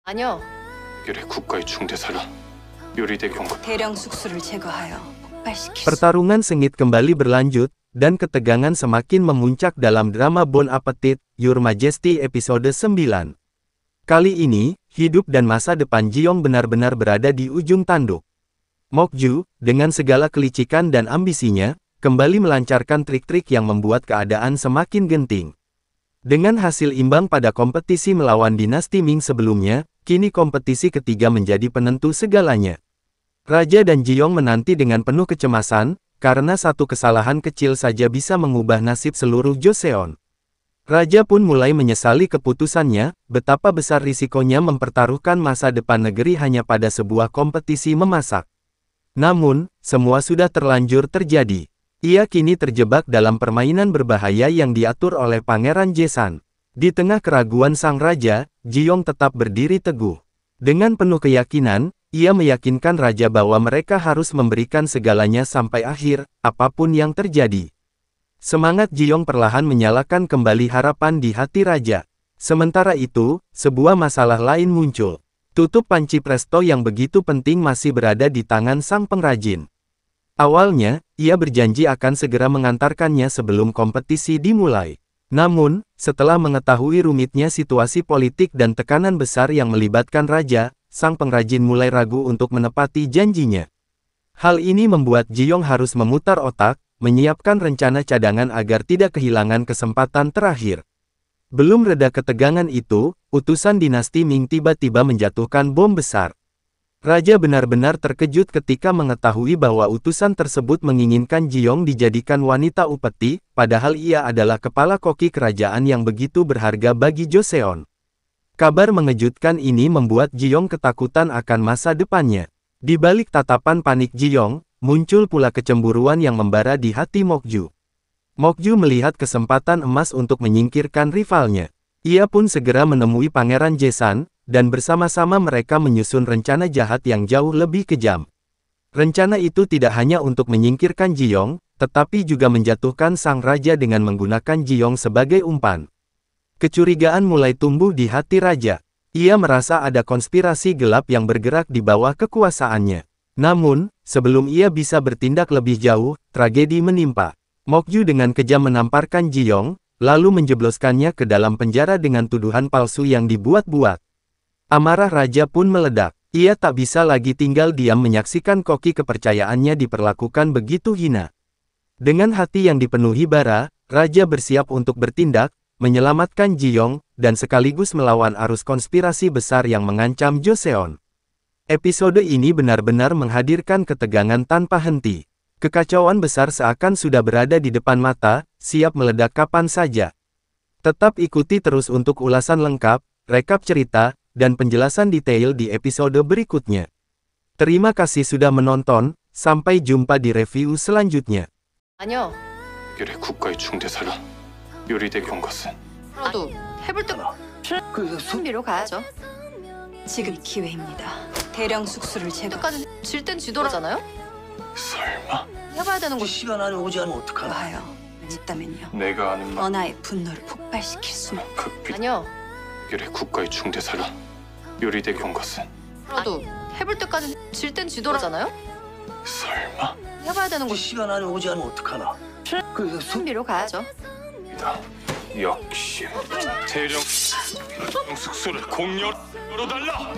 아니요. 연결의 국가의 중대사라 요리대 경고. 대량 숙소를 제거하여 폭발시킬 수. Pertarungan sengit kembali berlanjut, dan ketegangan semakin memuncak dalam drama Bon Appetit, Your Majesty episode 9. Kali ini, hidup dan masa depan Ji-yong benar-benar berada di ujung tanduk. Mok-ju, dengan segala kelicikan dan ambisinya, kembali melancarkan trik-trik yang membuat keadaan semakin genting. Dengan hasil imbang pada kompetisi melawan dinasti Ming sebelumnya, kini kompetisi ketiga menjadi penentu segalanya. Raja dan Ji-yong menanti dengan penuh kecemasan, karena satu kesalahan kecil saja bisa mengubah nasib seluruh Joseon. Raja pun mulai menyesali keputusannya, betapa besar risikonya mempertaruhkan masa depan negeri hanya pada sebuah kompetisi memasak. Namun, semua sudah terlanjur terjadi. Ia kini terjebak dalam permainan berbahaya yang diatur oleh Pangeran Jaesan. Di tengah keraguan sang raja, Ji-yong tetap berdiri teguh. Dengan penuh keyakinan, ia meyakinkan raja bahwa mereka harus memberikan segalanya sampai akhir, apapun yang terjadi. Semangat Ji-yong perlahan menyalakan kembali harapan di hati raja. Sementara itu, sebuah masalah lain muncul. Tutup panci presto yang begitu penting masih berada di tangan sang pengrajin. Awalnya, ia berjanji akan segera mengantarkannya sebelum kompetisi dimulai. Namun, setelah mengetahui rumitnya situasi politik dan tekanan besar yang melibatkan raja, sang pengrajin mulai ragu untuk menepati janjinya. Hal ini membuat Ji-yong harus memutar otak, menyiapkan rencana cadangan agar tidak kehilangan kesempatan terakhir. Belum reda ketegangan itu, utusan dinasti Ming tiba-tiba menjatuhkan bom besar. Raja benar-benar terkejut ketika mengetahui bahwa utusan tersebut menginginkan Ji-yong dijadikan wanita upeti, padahal ia adalah kepala koki kerajaan yang begitu berharga bagi Joseon. Kabar mengejutkan ini membuat Ji-yong ketakutan akan masa depannya. Di balik tatapan panik Ji-yong, muncul pula kecemburuan yang membara di hati Mok-ju. Mok-ju melihat kesempatan emas untuk menyingkirkan rivalnya. Ia pun segera menemui Pangeran Jaesan, dan bersama-sama mereka menyusun rencana jahat yang jauh lebih kejam. Rencana itu tidak hanya untuk menyingkirkan Ji-yong, tetapi juga menjatuhkan sang raja dengan menggunakan Ji-yong sebagai umpan. Kecurigaan mulai tumbuh di hati raja. Ia merasa ada konspirasi gelap yang bergerak di bawah kekuasaannya. Namun, sebelum ia bisa bertindak lebih jauh, tragedi menimpa. Mok-ju dengan kejam menamparkan Ji-yong, lalu menjebloskannya ke dalam penjara dengan tuduhan palsu yang dibuat-buat. Amarah raja pun meledak. Ia tak bisa lagi tinggal diam menyaksikan koki kepercayaannya diperlakukan begitu hina. Dengan hati yang dipenuhi bara, raja bersiap untuk bertindak, menyelamatkan Ji-yong, dan sekaligus melawan arus konspirasi besar yang mengancam Joseon. Episode ini benar-benar menghadirkan ketegangan tanpa henti. Kekacauan besar seakan sudah berada di depan mata, siap meledak kapan saja. Tetap ikuti terus untuk ulasan lengkap, rekap cerita, dan penjelasan detail di episode berikutnya. Terima kasih sudah menonton, sampai jumpa di review selanjutnya. 아니요. 연결의 국가의 중대사라 요리대 경고선. 저도 해볼 때가 준비로 가야죠. 지금 기회입니다. 대량 숙소를 제거. 그때까지 질 땐 지도라잖아요. 설마 해봐야 되는 거. 시간 안에 오지 않으면 어떡하나? 하여 있다면요. 내가 아는 언하의 분노를 폭발시킬 수는. 극빛 아니요. 연결의 국가의 중대사라 요리대 경고선. 저도 해볼 때까지 질 땐 지도라잖아요. 설마 해봐야 되는 거. 시간 안에 오지 않으면 어떡하나? 준비로 가야죠. 이다. 역시 대령 숙소를 공렬로 달라.